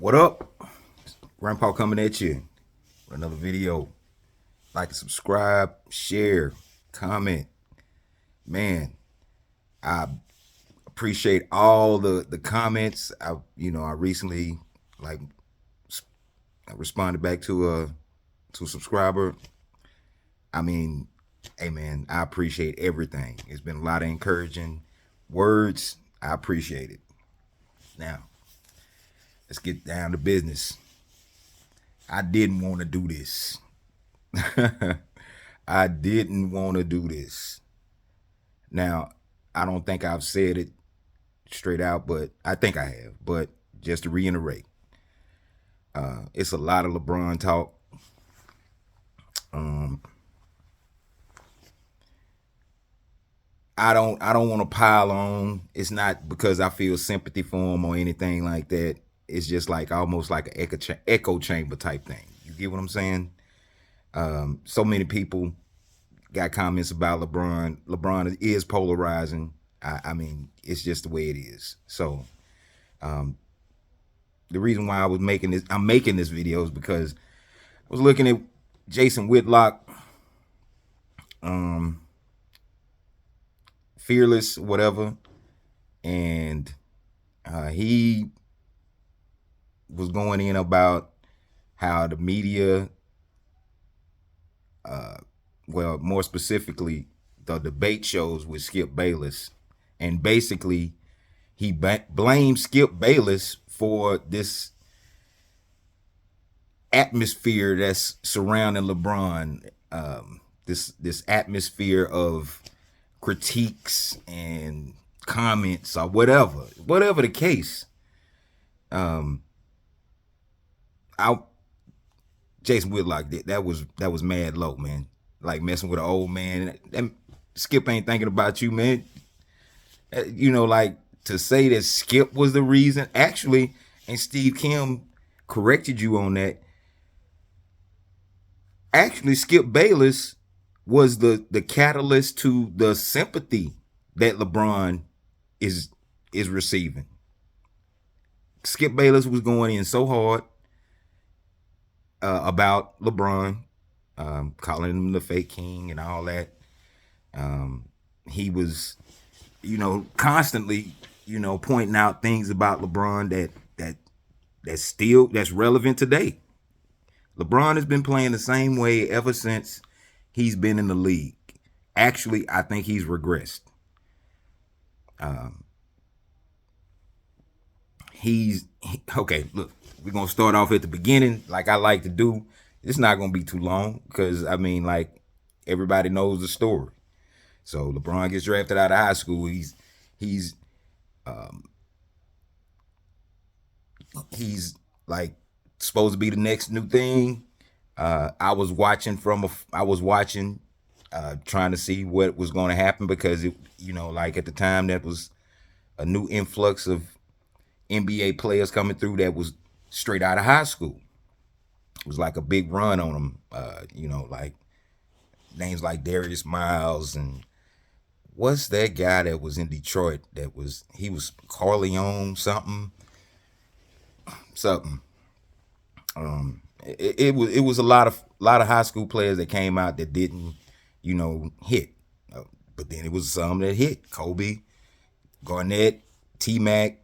What up? Grandpa coming at you for another video. Like and subscribe, share, comment. Man, I appreciate all the comments. I recently like I responded back to a subscriber. I mean, hey man, I appreciate everything. It's been a lot of encouraging words. I appreciate it. Now, let's get down to business. I didn't want to do this. I didn't want to do this. Now, I don't think I've said it straight out, but I think I have. But just to reiterate, it's a lot of LeBron talk. Um, I don't want to pile on. It's not because I feel sympathy for him or anything like that. It's just like almost like an echo chamber type thing. You get what I'm saying? So many people got comments about LeBron. LeBron is polarizing. I mean, it's just the way it is. So the reason why I'm making this video is because I was looking at Jason Whitlock, um, fearless, whatever, and he was going in about how the media, well, more specifically, the debate shows with Skip Bayless, and basically he blamed Skip Bayless for this atmosphere that's surrounding LeBron. This atmosphere of critiques and comments or whatever the case. Um, I Jason Whitlock did that was mad low, man. Like messing with an old man. And Skip ain't thinking about you, man. Like to say that Skip was the reason. Actually, and Steve Kim corrected you on that. Actually, Skip Bayless was the catalyst to the sympathy that LeBron is receiving. Skip Bayless was going in so hard about LeBron, calling him the fake king and all that. He was, constantly, pointing out things about LeBron that's relevant today. LeBron has been playing the same way ever since he's been in the league. Actually, I think he's regressed. Okay. Look, we're gonna start off at the beginning, like I like to do. It's not gonna be too long because I mean, like everybody knows the story. So LeBron gets drafted out of high school. He's he's like supposed to be the next new thing. I was watching trying to see what was going to happen because like at the time that was a new influx of NBA players coming through that was straight out of high school. It was like a big run on them. Like names like Darius Miles and what's that guy that was in Detroit he was Corleone something. It was a lot of high school players that came out that didn't hit, but then it was some that hit. Kobe, Garnett, T Mac.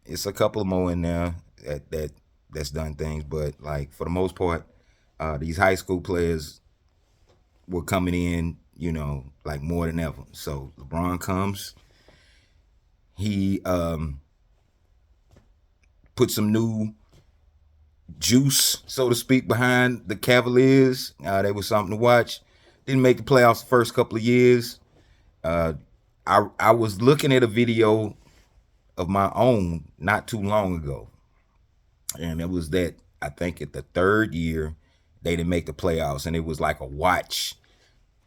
It's a couple more in there that's done things, but like for the most part, these high school players were coming in, like more than ever. So LeBron comes, he put some new juice, so to speak, behind the Cavaliers. They was something to watch. Didn't make the playoffs the first couple of years. I was looking at a video of my own not too long ago, and it was that I think at the third year they didn't make the playoffs, and it was like a watch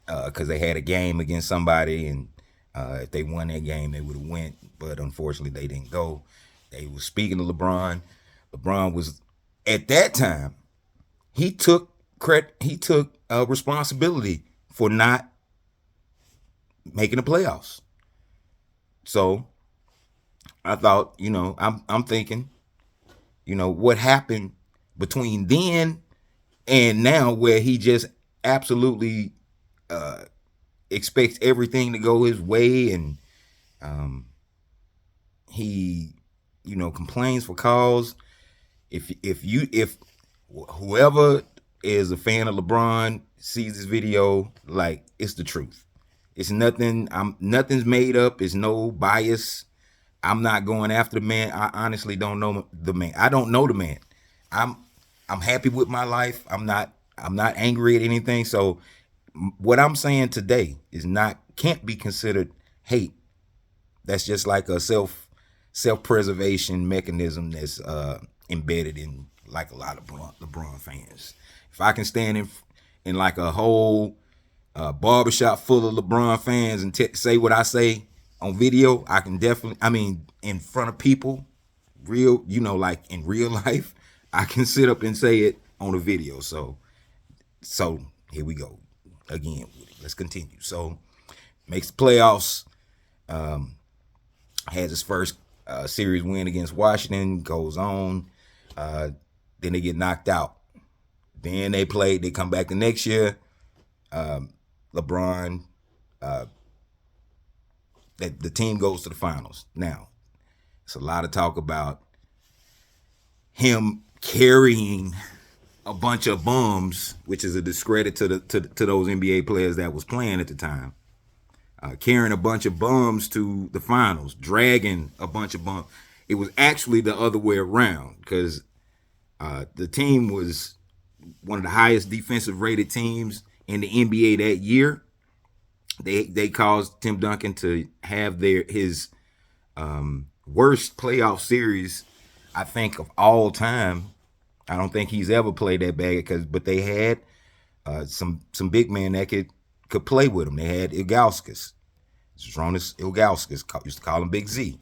because they had a game against somebody, and if they won that game, they would have went. But unfortunately, they didn't go. They was speaking to LeBron. LeBron was at that time he took credit. He took responsibility for not making the playoffs. So I thought, I'm thinking, what happened between then and now, where he just absolutely expects everything to go his way, and he complains for calls. If whoever is a fan of LeBron sees this video, like, it's the truth. It's nothing. Nothing's made up. It's no bias. I'm not going after the man. I honestly don't know the man. I don't know the man. I'm I'm happy with my life. I'm not angry at anything. So what I'm saying today is not can't be considered hate. That's just like a self-preservation mechanism that's embedded in like a lot of LeBron fans. If I can stand in like a whole barbershop full of LeBron fans and say what I say on video, I can definitely. I mean, in front of people, real, like in real life, I can sit up and say it on a video. So here we go again. Let's continue. So makes the playoffs. Has his first series win against Washington. Goes on. Then they get knocked out. Then they come back the next year. LeBron, the team goes to the finals. Now, it's a lot of talk about him carrying a bunch of bums, which is a discredit to those NBA players that was playing at the time. Carrying a bunch of bums to the finals, dragging a bunch of bums. It was actually the other way around, because the team was one of the highest defensive rated teams in the NBA that year. They caused Tim Duncan to have his worst playoff series, I think, of all time. I don't think he's ever played that bad, but they had some big men that could play with him. They had Ilgauskas, Zydrunas Ilgauskas, used to call him Big Z.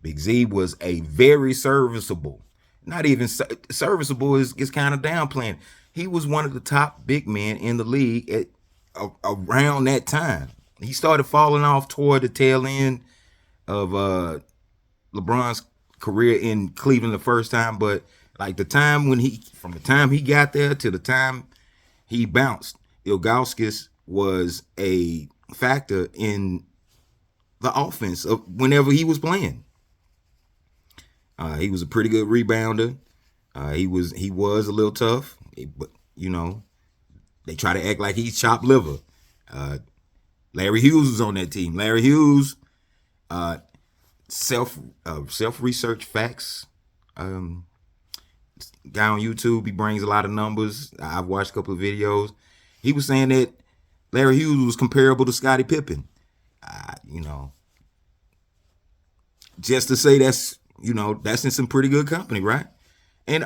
Big Z was a very serviceable, not even serviceable is kind of downplaying. He was one of the top big men in the league around that time. He started falling off toward the tail end of LeBron's career in Cleveland the first time, but like from the time he got there to the time he bounced, Ilgauskas was a factor in the offense of whenever he was playing. He was a pretty good rebounder. He was a little tough, but they try to act like he's chopped liver. Larry Hughes was on that team. Larry Hughes, self research facts. Guy on YouTube, he brings a lot of numbers. I've watched a couple of videos. He was saying that Larry Hughes was comparable to Scottie Pippen. Just to say that's in some pretty good company, right? And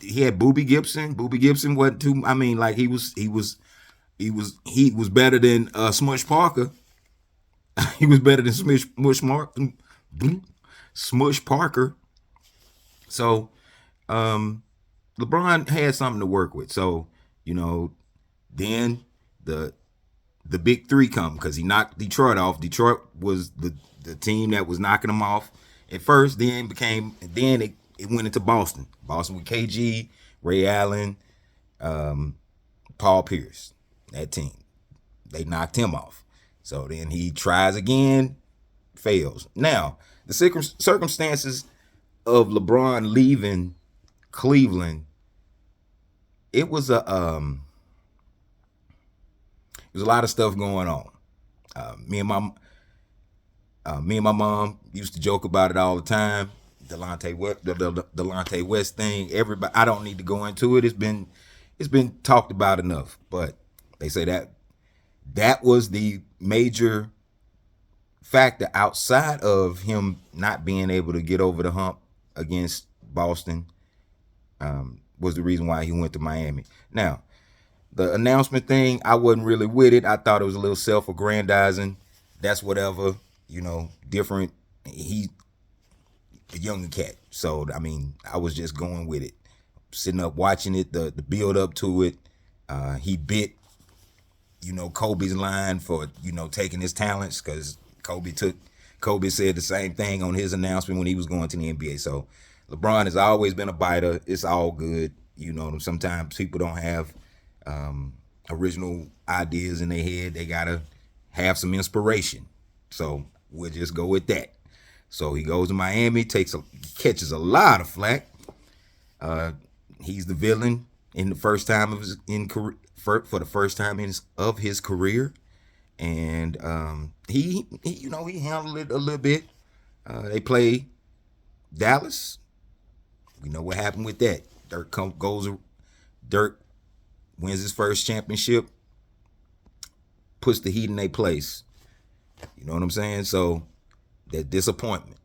he had Boobie Gibson. Boobie Gibson wasn't too. I mean, like he was better than Smush Parker. He was better than Smush Parker. So LeBron had something to work with. So then the big three come, because he knocked Detroit off. Detroit was the team that was knocking him off at first. Then it went into Boston. Boston with KG, Ray Allen, Paul Pierce. That team, they knocked him off. So then he tries again, fails. Now the circumstances of LeBron leaving Cleveland, it was a lot of stuff going on. Me and my mom used to joke about it all the time. Delonte West thing. Everybody, I don't need to go into it. It's been talked about enough. But they say that was the major factor outside of him not being able to get over the hump against Boston. Was the reason why he went to Miami. Now, the announcement thing, I wasn't really with it. I thought it was a little self-aggrandizing. That's whatever, different. He's a younger cat. So, I mean, I was just going with it. Sitting up watching it, the build up to it. He bit, Kobe's line for, taking his talents, because Kobe said the same thing on his announcement when he was going to the NBA. So LeBron has always been a biter. It's all good. You know, sometimes people don't have original ideas in their head. They gotta have some inspiration. So we'll just go with that. So he goes to Miami, catches a lot of flack. He's the villain in the first time of his in for the first time of his career, and he handled it a little bit. They play Dallas. We know what happened with that. Dirk wins his first championship, puts the Heat in their place. You know what I'm saying? So that disappointment.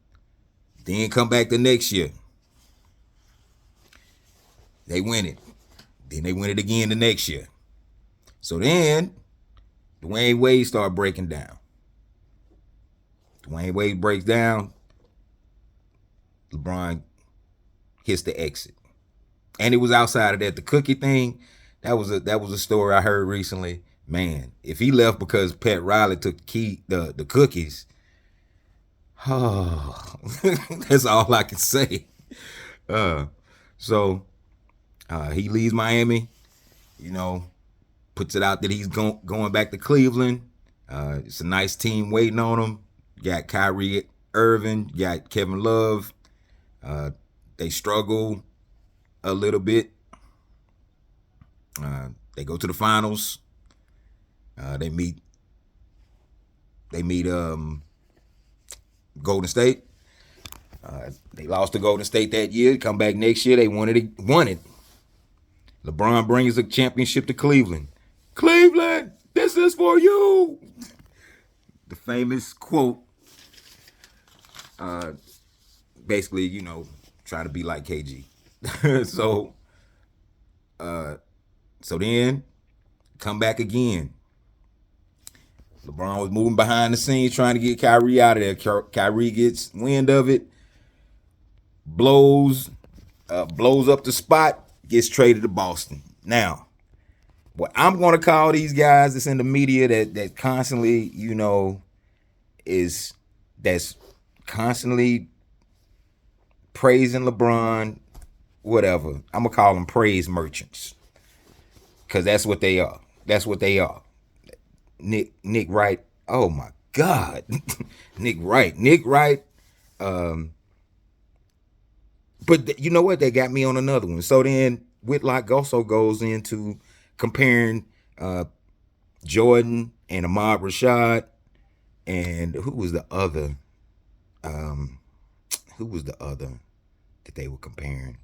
Then come back the next year. They win it. Then they win it again the next year. So then Dwayne Wade started breaking down. Dwayne Wade breaks down. LeBron hits the exit. And it was outside of that. The cookie thing, that was a story I heard recently. Man, if he left because Pat Riley took the cookies, oh, that's all I can say. So he leaves Miami, puts it out that he's going back to Cleveland. It's a nice team waiting on him. You got Kyrie Irving, you got Kevin Love. They struggle a little bit. They go to the finals. They meet Golden State. They lost to Golden State that year. Come back next year, they won it. LeBron brings a championship to Cleveland. Cleveland, this is for you. The famous quote. Basically, try to be like KG. So then come back again. LeBron was moving behind the scenes trying to get Kyrie out of there. Kyrie gets wind of it, blows up the spot, gets traded to Boston. Now, what I'm going to call these guys that's in the media that constantly, that's constantly praising LeBron, whatever. I'm going to call them praise merchants. Because that's what they are. That's what they are. Nick Wright. Oh my God. Nick Wright. But you know what? They got me on another one. So then Whitlock also goes into comparing Jordan and Ahmad Rashad. And who was the other? That they were comparing?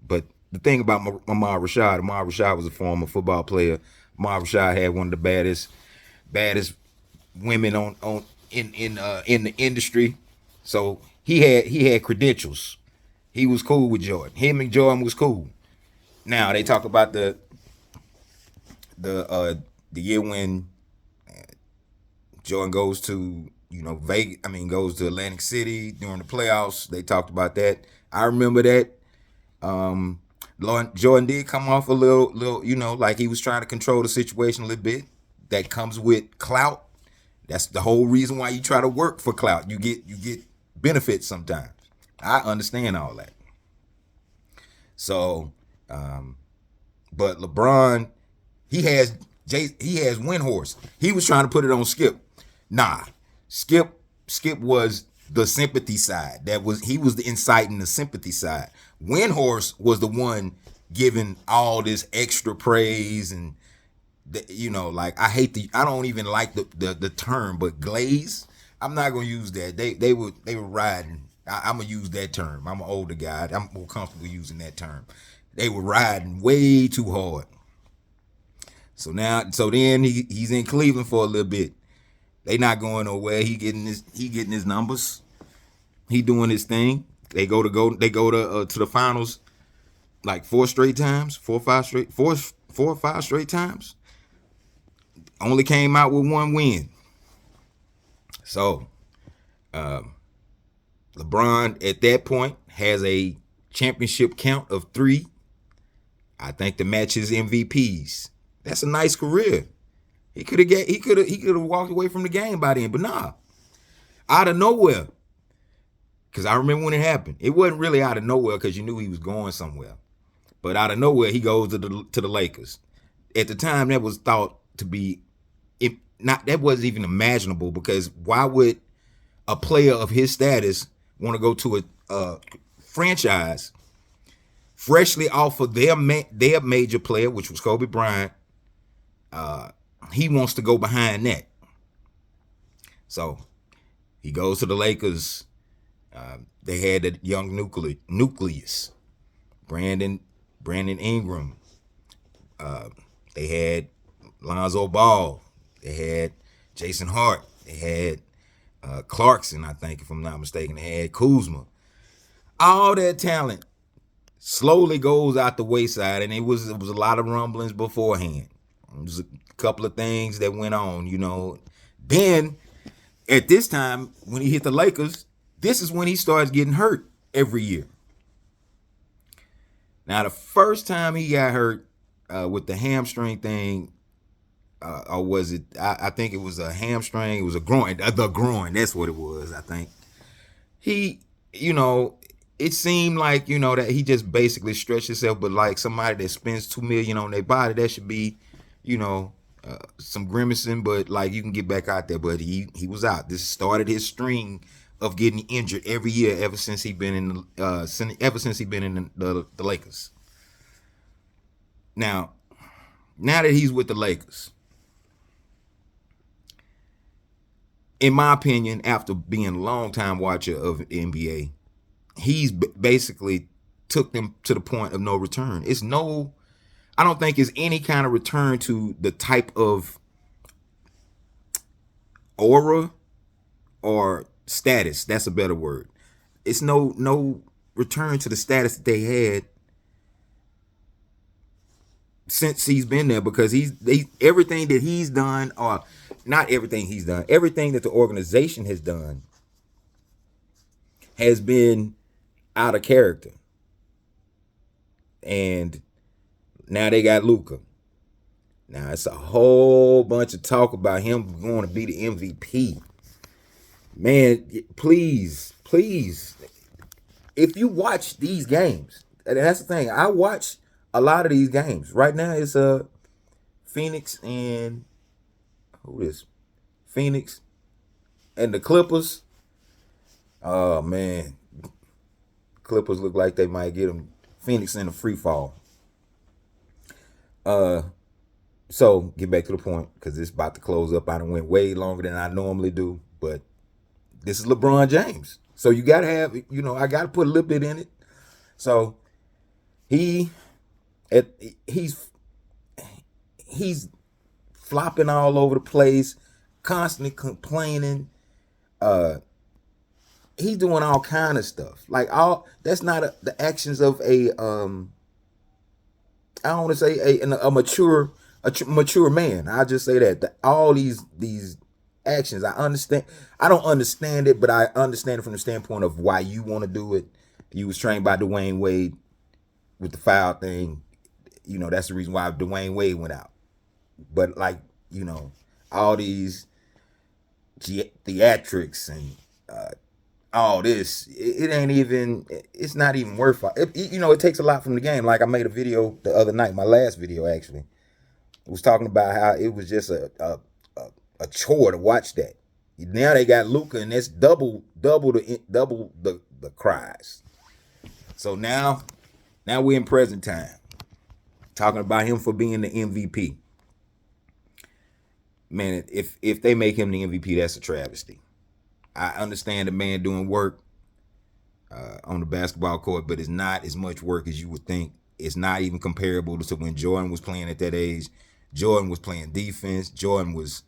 But the thing about Ahmad Rashad was a former football player. Ahmad Rashad had one of the baddest women in the industry. So he had credentials. He was cool with Jordan. Him and Jordan was cool. Now they talk about the year when Jordan goes to Vegas. Goes to Atlantic City during the playoffs. They talked about that. I remember that. Jordan did come off a little, like he was trying to control the situation a little bit. That comes with clout. That's the whole reason why you try to work for clout. You get benefits sometimes. I understand all that. So, but LeBron, he has Windhorse. He was trying to put it on Skip. Nah, Skip was the sympathy side. He was the inciting the sympathy side. Windhorse was the one giving all this extra praise and I don't even like the term, but glaze. I'm not gonna use that. They were riding. I'm gonna use that term. I'm an older guy. I'm more comfortable using that term. They were riding way too hard. So then he's in Cleveland for a little bit. They not going nowhere. He getting his numbers. He doing his thing. They go to the finals like 4 or 5 straight times. Only came out with 1 win. So LeBron at that point has a championship count of 3. I think to match his MVPs. That's a nice career. He could have walked away from the game by then, but nah. Out of nowhere, Because I remember when it happened. It wasn't really out of nowhere because you knew he was going somewhere. But out of nowhere, he goes to the Lakers. At the time, that was thought to be not that wasn't even imaginable, because why would a player of his status want to go to a franchise freshly off of their major player, which was Kobe Bryant? He wants to go behind that. So he goes to the Lakers. They had that young nucleus, Brandon Ingram. They had Lonzo Ball. They had Jason Hart. They had Clarkson, I think, if I'm not mistaken. They had Kuzma. All that talent slowly goes out the wayside, and it was a lot of rumblings beforehand. It was a couple of things that went on, you know. Then at this time, when he hit the Lakers, this is when he starts getting hurt every year. Now, the first time he got hurt with the hamstring thing, or was it? I think it was a hamstring. It was a groin. The groin. That's what it was. I think he, you know, it seemed like, you know, that he just basically stretched himself. But like somebody that spends $2 million on their body, that should be, you know, some grimacing. But like you can get back out there. But he was out. This started his string of getting injured every year ever since he been in the Lakers. Now that he's with the Lakers, in my opinion, after being a long time watcher of the NBA, he's basically took them to the point of no return. I don't think it's any kind of return to the type of aura or status. That's a better word. It's no return to the status that they had since he's been there, because everything that he's done, or not everything he's done, everything that the organization has done has been out of character. And now they got Luka. Now it's a whole bunch of talk about him going to be the MVP. Man, please, if you watch these games, and that's the thing, I watch a lot of these games. Right now it's Phoenix and Phoenix and the Clippers. Oh man, Clippers look like they might get them. Phoenix in a free fall. So get back to the point, because it's about to close up. I done went way longer than I normally do, but this is LeBron James, so you gotta have, you know, I gotta put a little bit in it. So he's flopping all over the place, constantly complaining. He's doing all kind of stuff. Like, that's not the actions of a I don't want to say a mature man. I'll just say that all these actions, I understand. I don't understand it, but I understand it from the standpoint of why you want to do it. You was trained by Dwayne Wade with the foul thing. You know, that's the reason why Dwayne Wade went out. But like, you know, all these theatrics and all this, it ain't even, it's not even worth it. You know, it takes a lot from the game. Like I made a video the other night, my last video actually, it was talking about how it was just a chore to watch that. Now they got Luka, and that's double the cries. So now we're in present time, talking about him for being the MVP. Man, if they make him the MVP, that's a travesty. I understand the man doing work on the basketball court, but it's not as much work as you would think. It's not even comparable to when Jordan was playing at that age. Jordan was playing defense. Jordan was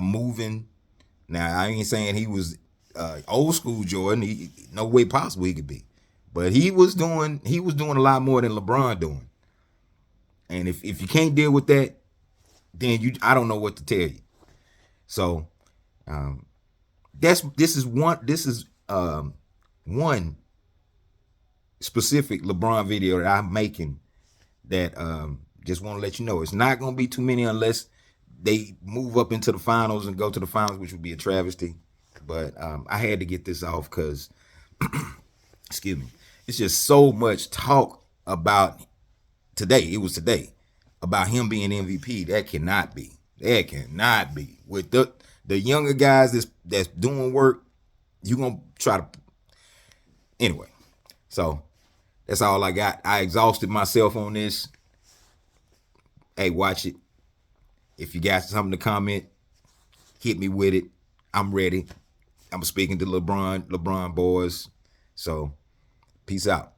moving. Now, I ain't saying he was old school Jordan. No way possible he could be. But he was doing a lot more than LeBron doing. And if you can't deal with that, then I don't know what to tell you. So this is one specific LeBron video that I'm making that just want to let you know it's not going to be too many unless they move up into the finals and go to the finals, which would be a travesty. But I had to get this off because, excuse me, it's just so much talk about today. It was today about him being MVP. That cannot be. That cannot be. With the younger guys that's doing work, you gonna try to anyway. So that's all I got. I exhausted myself on this. Hey, watch it. If you got something to comment, hit me with it. I'm ready. I'm speaking to LeBron boys. So peace out.